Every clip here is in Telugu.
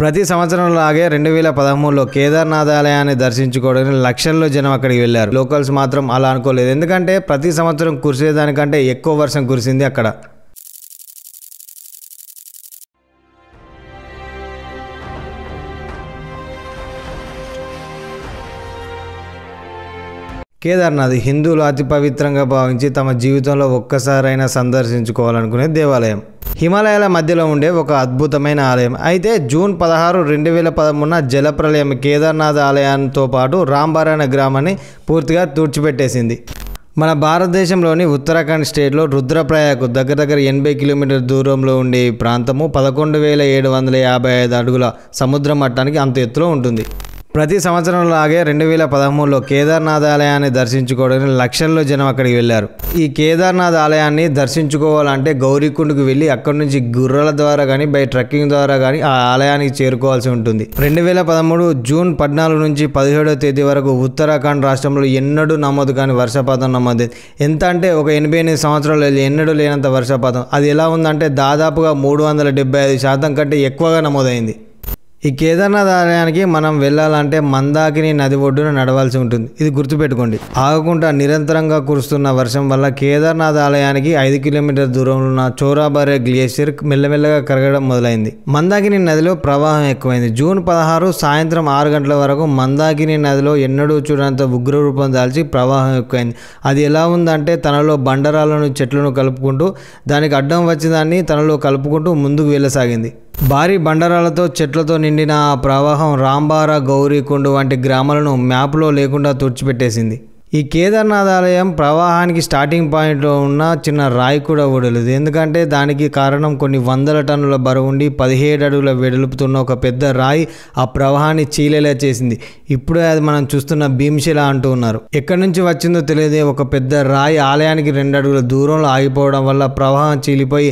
ప్రతి సంవత్సరం లాగే 2013లో కేదార్నాథ్ ఆలయాన్ని దర్శించుకోవడానికి లక్షల్లో జనం అక్కడికి వెళ్ళారు. లోకల్స్ మాత్రం అలా అనుకోలేదు. ఎందుకంటే ప్రతి సంవత్సరం కురిసేదానికంటే ఎక్కువ వర్షం కురిసింది అక్కడ. కేదార్నాథ్ హిందువులు అతి పవిత్రంగా భావించి తమ జీవితంలో ఒక్కసారైనా సందర్శించుకోవాలనుకునే దేవాలయం. హిమాలయాల మధ్యలో ఉండే ఒక అద్భుతమైన ఆలయం. అయితే జూన్ 16, 2013 జలప్రలయం కేదార్నాథ్ ఆలయంతో పాటు రాంబారా అనే గ్రామాన్ని పూర్తిగా తుడిచిపెట్టేసింది. మన భారతదేశంలోని ఉత్తరాఖండ్ స్టేట్లో రుద్రప్రయాగకు దగ్గర 80 కిలోమీటర్ల దూరంలో ఉండే ఈ ప్రాంతము 11,755 అడుగుల సముద్ర మట్టానికి అంత ఎత్తులో ఉంటుంది. ప్రతి సంవత్సరం లాగే 2013లో కేదార్నాథ్ ఆలయాన్ని దర్శించుకోవడానికి లక్షల్లో జనం అక్కడికి వెళ్ళారు. ఈ కేదార్నాథ్ ఆలయాన్ని దర్శించుకోవాలంటే గౌరీకుండ్కు వెళ్ళి అక్కడి నుంచి గుర్రాల ద్వారా కానీ బై ట్రెక్కింగ్ ద్వారా కానీ ఆ ఆలయానికి చేరుకోవాల్సి ఉంటుంది. 2013 జూన్ 14 నుంచి 17వ తేదీ వరకు ఉత్తరాఖండ్ రాష్ట్రంలో ఎన్నడూ నమోదు కాని వర్షపాతం నమోదైంది. ఎంత అంటే ఒక 88 సంవత్సరాలు ఎన్నడూ లేనంత వర్షపాతం. అది ఎలా ఉందంటే దాదాపుగా 375% కంటే ఎక్కువగా నమోదైంది. ఈ కేదార్నాథ్ ఆలయానికి మనం వెళ్ళాలంటే మందాకిని నది ఒడ్డున నడవాల్సి ఉంటుంది. ఇది గుర్తుపెట్టుకోండి. ఆగకుండా నిరంతరంగా కురుస్తున్న వర్షం వల్ల కేదార్నాథ్ ఆలయానికి 5 కిలోమీటర్ల దూరంలో ఉన్న చోరాబారే గ్లేషియర్ మెల్లమెల్లగా కరగడం మొదలైంది. మందాకిని నదిలో ప్రవాహం ఎక్కువైంది. జూన్ 16 సాయంత్రం 6 గంటల వరకు మందాకిని నదిలో ఎన్నడూ చూడనంత ఉగ్రరూపం దాల్చి ప్రవాహం ఎక్కువైంది. అది ఎలా ఉందంటే తనలో బండరాలను చెట్లను కలుపుకుంటూ దానికి అడ్డం వచ్చేదాన్ని తనలో కలుపుకుంటూ ముందుకు వెళ్ళసాగింది. భారీ బండరాలతో చెట్లతో నిండిన ఆ ప్రవాహం రాంబారా, గౌరీకుండ్ వంటి గ్రామాలను మ్యాప్లో లేకుండా తుడిచిపెట్టేసింది. ఈ కేదార్నాథ్ ఆలయం ప్రవాహానికి స్టార్టింగ్ పాయింట్లో ఉన్న చిన్న రాయి కూడా ఊడలేదు. ఎందుకంటే దానికి కారణం కొన్ని వందల టన్నుల బరువుండి 17 అడుగుల వెడల్పుతున్న ఒక పెద్ద రాయి ఆ ప్రవాహాన్ని చీలేలా చేసింది. ఇప్పుడే అది మనం చూస్తున్న భీమశిల అంటూ ఉన్నారు. ఎక్కడి నుంచి వచ్చిందో తెలియదు. ఒక పెద్ద రాయి ఆలయానికి 2 అడుగుల దూరంలో ఆగిపోవడం వల్ల ప్రవాహం చీలిపోయి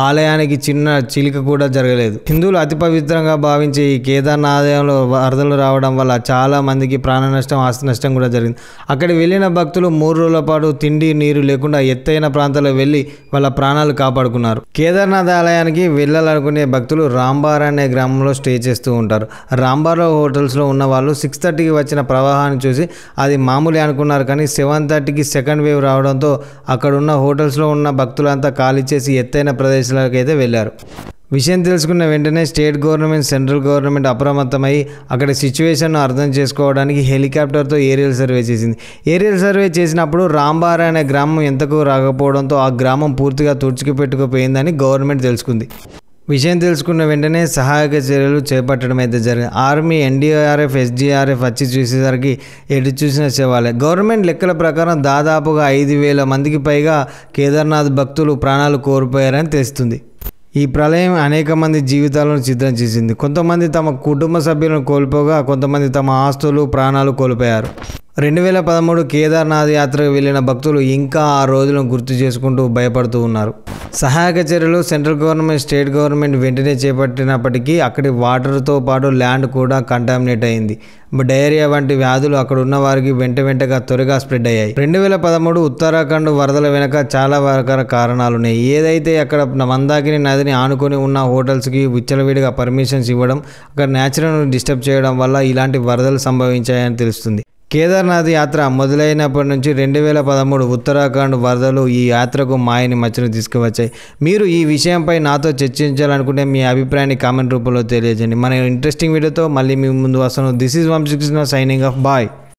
ఆలయానికి చిన్న చీలిక కూడా జరగలేదు. హిందువులు అతి పవిత్రంగా భావించే ఈ కేదార్నాథ్ ఆలయంలో వరదలు రావడం వల్ల చాలా మందికి ప్రాణ నష్టం, ఆస్తి నష్టం కూడా జరిగింది. అక్కడికి వెళ్ళిన భక్తులు 3 రోజుల పాటు తిండి నీరు లేకుండా ఎత్తైన ప్రాంతాల్లో వెళ్ళి వాళ్ళ ప్రాణాలు కాపాడుకున్నారు. కేదార్నాథ్ ఆలయానికి వెళ్ళాలనుకునే భక్తులు రాంబారా అనే గ్రామంలో స్టే చేస్తూ ఉంటారు. రాంబారా హోటల్స్లో ఉన్న వాళ్ళు 6:30కి వచ్చిన ప్రవాహాన్ని చూసి అది మామూలు అనుకున్నారు. కానీ 7:30కి సెకండ్ వేవ్ రావడంతో అక్కడ ఉన్న హోటల్స్లో ఉన్న భక్తులంతా ఖాళీ చేసి ఎత్తైన ప్రదేశాలకు అయితే వెళ్ళారు. విషయం తెలుసుకున్న వెంటనే స్టేట్ గవర్నమెంట్, సెంట్రల్ గవర్నమెంట్ అప్రమత్తమై అక్కడ సిచ్యువేషన్ను అర్థం చేసుకోవడానికి హెలికాప్టర్తో ఏరియల్ సర్వే చేసింది. ఏరియల్ సర్వే చేసినప్పుడు రాంబారా అనే గ్రామం ఎంతకు రాకపోవడంతో ఆ గ్రామం పూర్తిగా తుడిచిపెట్టుకుపోయిందని గవర్నమెంట్ తెలుసుకుంది. విషయం తెలుసుకున్న వెంటనే సహాయక చర్యలు చేపట్టడం అయితే జరిగింది. ఆర్మీ, NDRF, SDRF వచ్చి చూసేసరికి ఎటు చూసిన శవాలే. గవర్నమెంట్ లెక్కల ప్రకారం దాదాపుగా 5,000 మందికి పైగా కేదార్నాథ్ భక్తులు ప్రాణాలు కోల్పోయారని తెలుస్తుంది. ఈ ప్రళయం అనేక మంది జీవితాలను ఛిద్రం చేసింది. కొంతమంది తమ కుటుంబ సభ్యులను కోల్పోగా కొంతమంది తమ ఆస్తులు, ప్రాణాలు కోల్పోయారు. 2013 కేదార్నాథ్ యాత్రకు వెళ్ళిన భక్తులు ఇంకా ఆ రోజులను గుర్తు చేసుకుంటూ భయపడుతూ ఉన్నారు. సహాయక చర్యలు సెంట్రల్ గవర్నమెంట్, స్టేట్ గవర్నమెంట్ వెంటనే చేపట్టినప్పటికీ అక్కడి వాటర్తో పాటు ల్యాండ్ కూడా కంటామినేట్ అయింది. డయేరియా వంటి వ్యాధులు అక్కడ ఉన్న వారికి వెంటగా త్వరగా స్ప్రెడ్ అయ్యాయి. 2013 ఉత్తరాఖండ్ వరదల వెనక చాలా రకాల కారణాలున్నాయి. ఏదైతే అక్కడ మందాకిని నదిని ఆనుకొని ఉన్న హోటల్స్కి విచ్చలవిడిగా పర్మిషన్స్ ఇవ్వడం, అక్కడ న్యాచురల్ను డిస్టర్బ్ చేయడం వల్ల ఇలాంటి వరదలు సంభవించాయని తెలుస్తుంది. కేదార్నాథ్ యాత్ర మొదలైనప్పటి నుంచి 2013 ఉత్తరాఖండ్ వరదలు ఈ యాత్రకు మాయని మచ్చను తీసుకువచ్చాయి. మీరు ఈ విషయంపై నాతో చర్చించాలనుకుంటే మీ అభిప్రాయాన్ని కామెంట్ రూపంలో తెలియజేయండి. మన ఇంట్రెస్టింగ్ వీడియోతో మళ్ళీ మీ ముందు వస్తాను. This is Vamshikrishna signing off. Bye.